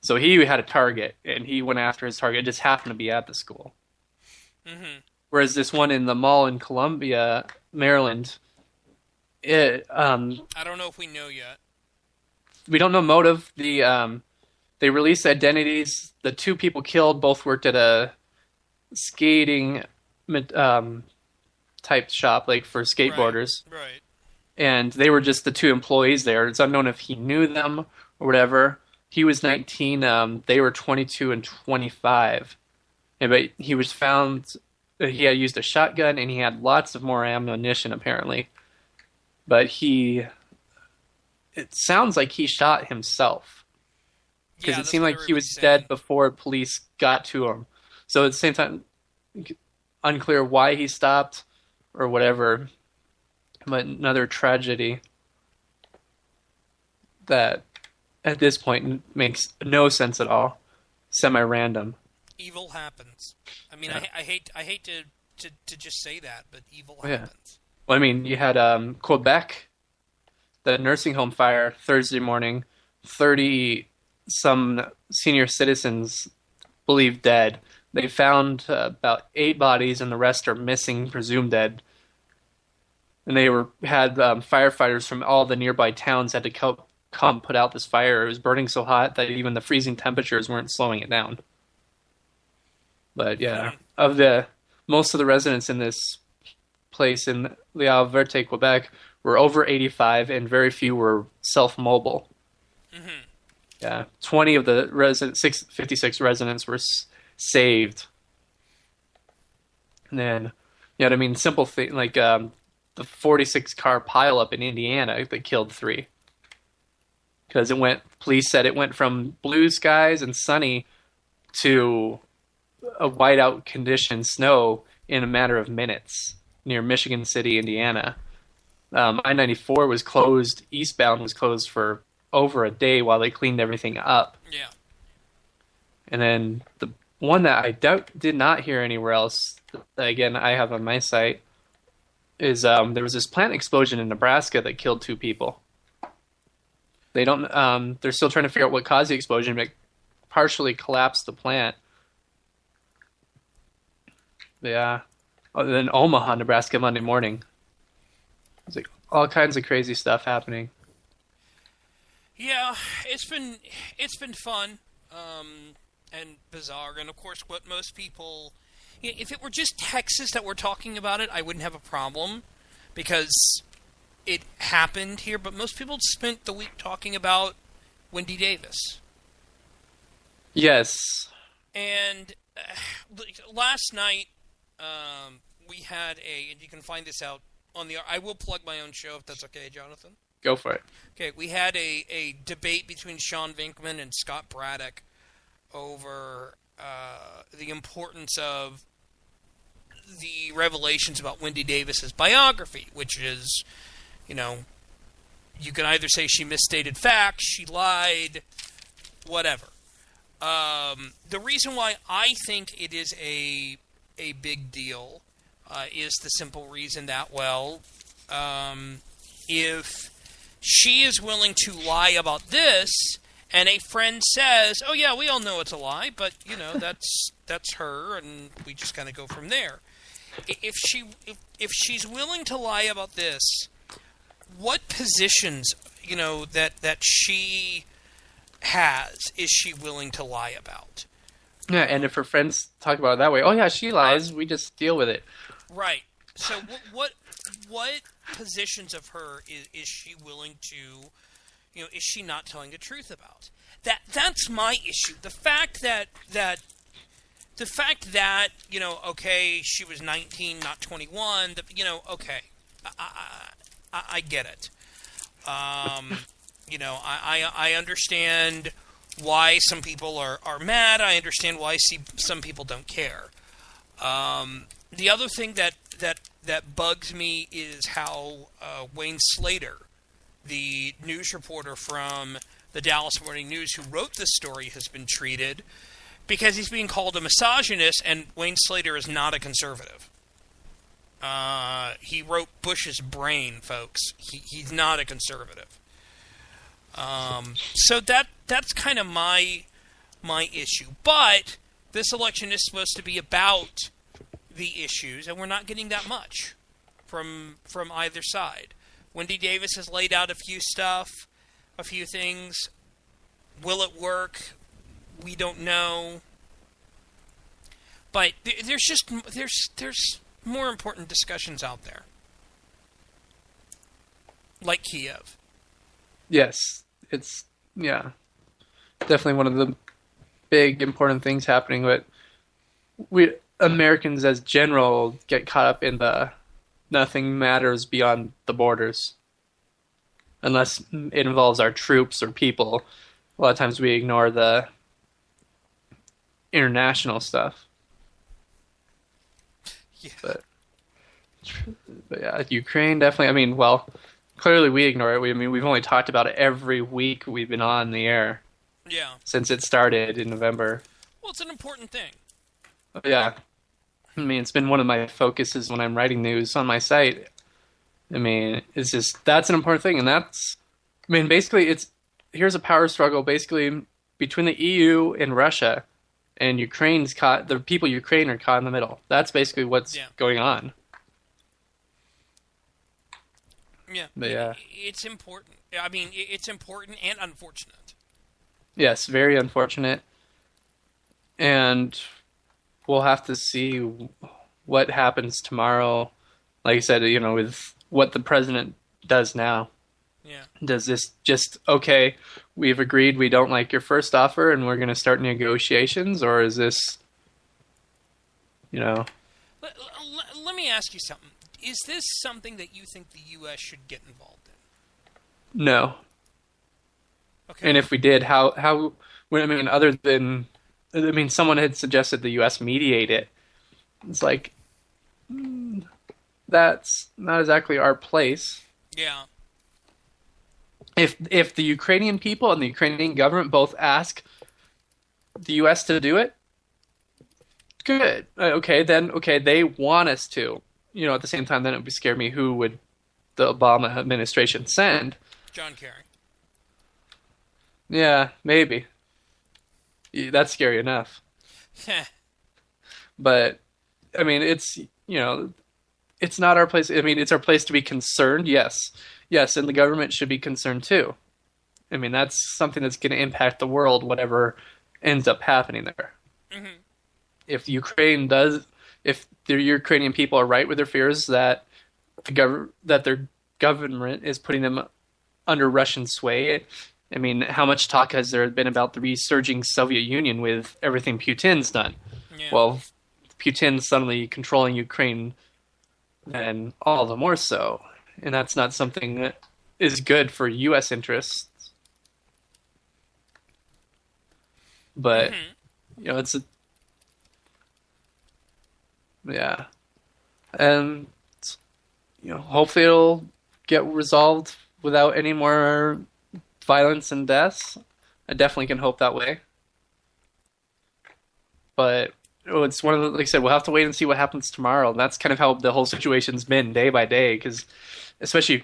So he had a target, and he went after his target. It just happened to be at the school. Hmm. Whereas this one in the mall in Columbia, Maryland, it I don't know if we know yet. we don't know motive. They released identities. The two people killed both worked at a skating um, type shop, like for Right. skateboarders, Right. and they were just the two employees there. It's unknown if he knew them or whatever. He was 19. They were 22 and 25. And, but he was found. He had used a shotgun and he had lots of more ammunition apparently. But it sounds like he shot himself because Yeah, it that's seemed what like he everybody's was dead saying. before police got to him. So at the same time, unclear why he stopped or whatever. But another tragedy that at this point makes no sense at all. Semi-random. Evil happens. I mean, Yeah. I hate to just say that, but evil Oh, yeah. happens. Well, I mean, you had Quebec, the nursing home fire Thursday morning. 30 some senior citizens believed dead. They found about 8 bodies, and the rest are missing, presumed dead. And they had firefighters from all the nearby towns had to come put out this fire. It was burning so hot that even the freezing temperatures weren't slowing it down. But yeah, Hmm. of the most of the residents in this place in La Verte, Quebec, were over 85, and very few were self-mobile. Hmm. Yeah, 20 of the 56 residents were saved. And then, you know what I mean? Simple thing like the 46 car pileup in Indiana that killed 3. Because police said it went from blue skies and sunny to a whiteout condition snow in a matter of minutes near Michigan City, Indiana. I-94 was closed, eastbound was closed for over a day while they cleaned everything up. Yeah. And then the one that did not hear anywhere else, again, I have on my site, is there was this plant explosion in Nebraska that killed 2 people. They don't, they're still trying to figure out what caused the explosion, but it partially collapsed the plant. Yeah. Oh, then Omaha, Nebraska, Monday morning. It's like all kinds of crazy stuff happening. Yeah, it's been fun, and bizarre, and of course, what most people, if it were just Texas that we're talking about it, I wouldn't have a problem because it happened here. But most people spent the week talking about Wendy Davis, Yes. and last night we had and you can find this out on the. I will plug my own show if that's okay, Jonathan. Go for it. Okay, we had a debate between Sean Vinkman and Scott Braddock over the importance of the revelations about Wendy Davis's biography, which is, you know, you can either say she misstated facts, she lied, whatever. The reason why I think it is a big deal is the simple reason that, well, if she is willing to lie about this, and a friend says, "Oh yeah, we all know it's a lie, but you know that's her, and we just kind of go from there." If she's willing to lie about this, what positions that she has is she willing to lie about? Yeah, and if her friends talk about it that way, oh yeah, she lies. We just deal with it. Right. So what positions of her is she willing to, is she not telling the truth about? That's my issue. The fact that okay, she was 19, not 21. Okay, I get it. I understand why some people are mad. I understand why some people don't care. The other thing that bugs me is how Wayne Slater, the news reporter from the Dallas Morning News who wrote this story, has been treated, because he's being called a misogynist, and Wayne Slater is not a conservative. He wrote Bush's brain, folks. He's not a conservative. So that's kind of my my issue. But this election is supposed to be about the issues, and we're not getting that much from either side. Wendy Davis has laid out a few things. Will it work? We don't know. But there's more important discussions out there, like Kiev. Yes, it's definitely one of the big important things happening. But we Americans, as general, get caught up in the nothing matters beyond the borders, unless it involves our troops or people. A lot of times we ignore the international stuff. Yeah. But yeah, Ukraine definitely. I mean, well, clearly we ignore it. We've only talked about it every week we've been on the air. Yeah. Since it started in November. Well, it's an important thing. Yeah. I mean, it's been one of my focuses when I'm writing news on my site. I mean, it's just, that's an important thing. And basically here's a power struggle basically between the EU and Russia. And the people of Ukraine are caught in the middle. That's basically what's going on. Yeah. But yeah. It's important. I mean, it's important and unfortunate. Yes, very unfortunate. And we'll have to see what happens tomorrow. Like I said, with what the president does now. Yeah. Does this just, okay, we've agreed we don't like your first offer and we're going to start negotiations? Or is this, Let me ask you something. Is this something that you think the U.S. should get involved in? No. Okay. And if we did, how other than, someone had suggested the U.S. mediate it. It's like, that's not exactly our place. Yeah. If the Ukrainian people and the Ukrainian government both ask the U.S. to do it, good. Okay, they want us to. At the same time, then it would scare me who would the Obama administration send. John Kerry. Yeah, maybe. That's scary enough. But, it's, it's not our place. It's our place to be concerned, yes. Yes, and the government should be concerned too. That's something that's going to impact the world, whatever ends up happening there. Mm-hmm. If the Ukrainian people are right with their fears that their government is putting them under Russian sway, how much talk has there been about the resurging Soviet Union with everything Putin's done? Yeah. Well, Putin's suddenly controlling Ukraine, and all the more so. And that's not something that is good for U.S. interests. But, it's yeah. And, hopefully it'll get resolved without any more violence and deaths. I definitely can hope that way. But it's one of the, like I said, we'll have to wait and see what happens tomorrow. And that's kind of how the whole situation's been day by day, because especially,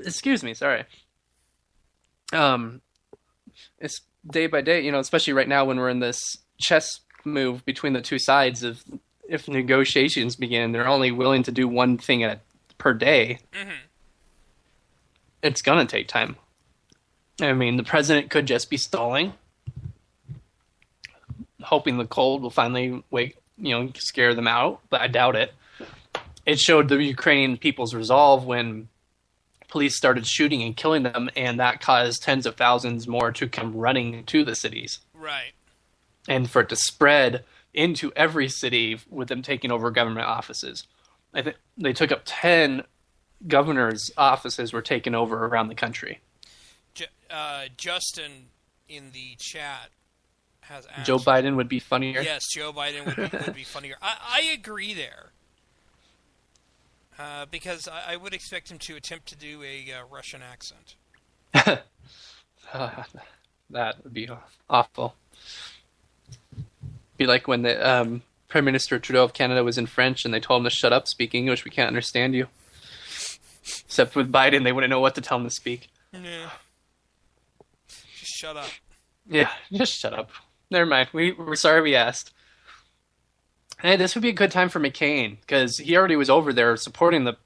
excuse me, sorry. It's day by day, especially right now when we're in this chess move between the two sides of if negotiations begin, they're only willing to do one thing per day. Mm-hmm. It's gonna take time. The president could just be stalling, hoping the cold will finally scare them out, but I doubt it. It showed the Ukrainian people's resolve when police started shooting and killing them, and that caused tens of thousands more to come running to the cities. Right. And for it to spread into every city with them taking over government offices. I think they took up 10 governors' offices were taken over around the country. Justin in the chat has asked, Joe Biden would be funnier. Yes, Joe Biden would be funnier. I agree there. Because I would expect him to attempt to do a Russian accent. That would be awful. Be like when the Prime Minister Trudeau of Canada was in French and they told him to shut up, speak English, we can't understand you. Except with Biden, they wouldn't know what to tell him to speak. Yeah. Just shut up. Yeah, just shut up. Never mind. We're sorry we asked. Hey, this would be a good time for McCain because he already was over there supporting the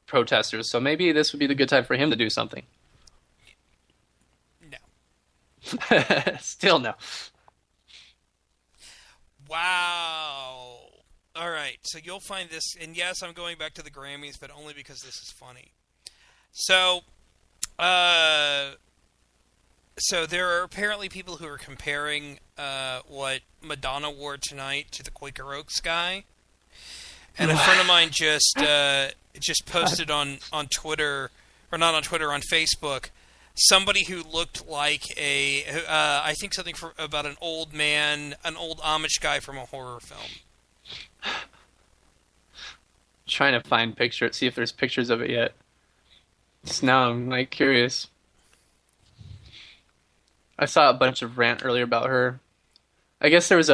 protesters. So maybe this would be the good time for him to do something. No. Still no. Wow. All right, so you'll find this, and yes, I'm going back to the Grammys, but only because this is funny. So, uh, so there are apparently people who are comparing what Madonna wore tonight to the Quaker Oaks guy, and a friend of mine just posted on Twitter, or not on Twitter, on Facebook, somebody who looked like I think something about an old man, an old Amish guy from a horror film. Trying to find pictures, see if there's pictures of it yet. Just now I'm like curious. I saw a bunch of rant earlier about her. I guess there was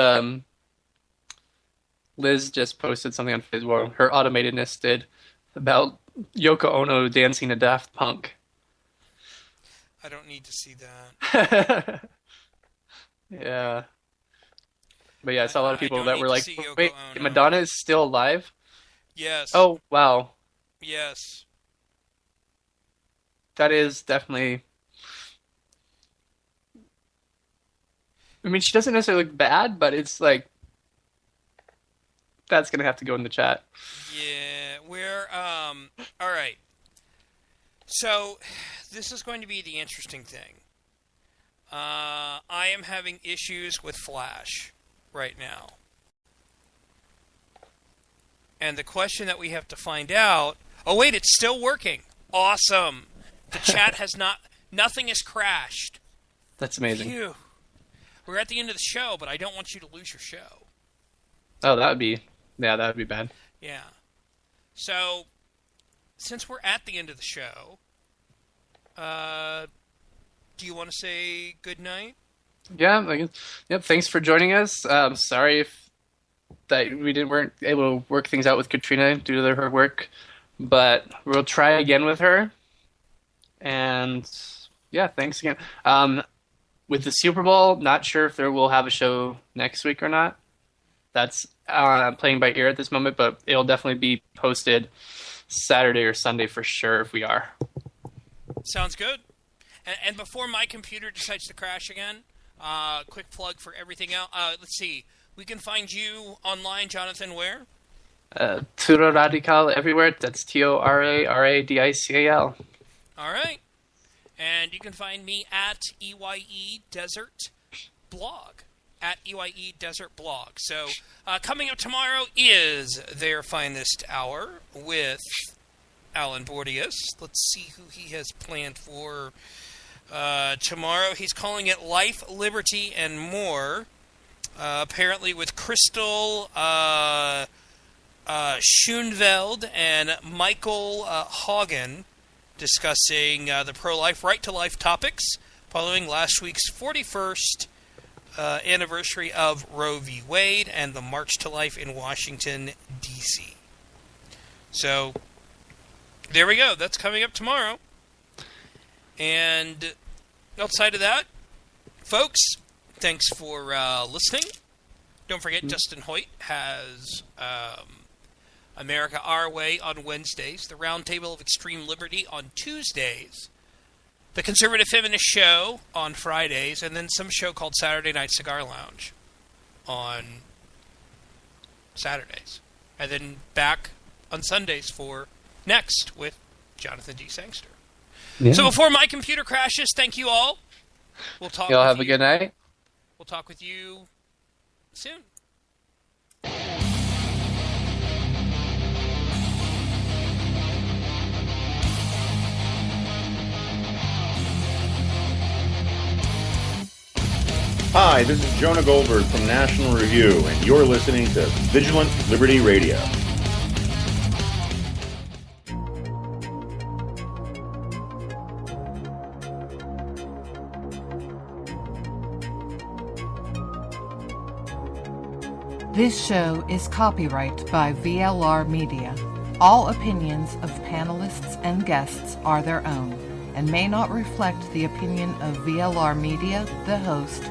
Liz just posted something on Facebook. Her automatedness did about Yoko Ono dancing to Daft Punk. I don't need to see that. Yeah. But yeah, I saw a lot of I people don't that need were to like, see Yoko wait, Ono. Madonna is still alive? Yes. Oh, wow. Yes. That is definitely. I mean, she doesn't necessarily look bad, but it's like, that's going to have to go in the chat. Yeah. All right. So, this is going to be the interesting thing. I am having issues with Flash right now. And the question that we have to find out... Oh, wait, it's still working. Awesome. The chat has nothing has crashed. That's amazing. Phew. We're at the end of the show, but I don't want you to lose your show. Oh, that would be bad. Yeah. So, since we're at the end of the show, do you want to say good night? Yeah, I guess, yep, thanks for joining us. Sorry if that weren't able to work things out with Katrina due to her work, but we'll try again with her. And yeah, thanks again. With the Super Bowl, not sure if we'll have a show next week or not. That's playing by ear at this moment, but it'll definitely be posted Saturday or Sunday for sure if we are. Sounds good. And before my computer decides to crash again, quick plug for everything else. Let's see. We can find you online, Jonathan, where? Turo Radical everywhere. That's TORARADICAL. All right. And you can find me at EYE Desert Blog. At EYE Desert Blog. So, coming up tomorrow is their finest hour with Alan Bordius. Let's see who he has planned for tomorrow. He's calling it Life, Liberty, and More. Apparently with Crystal Schoenveld and Michael Hagen discussing the pro-life, right-to-life topics following last week's 41st anniversary of Roe v. Wade and the March to Life in Washington, D.C. So, there we go. That's coming up tomorrow. And outside of that, folks, thanks for listening. Don't forget, Justin Hoyt has America Our Way on Wednesdays, the Roundtable of Extreme Liberty on Tuesdays, the Conservative Feminist Show on Fridays, and then some show called Saturday Night Cigar Lounge on Saturdays. And then back on Sundays for Next with Jonathan D. Sangster. Yeah. So before my computer crashes, thank you all. We'll talk. Y'all have a good night. We'll talk with you soon. Hi, this is Jonah Goldberg from National Review, and you're listening to Vigilant Liberty Radio. This show is copyright by VLR Media. All opinions of panelists and guests are their own. and may not reflect the opinion of VLR Media, the host,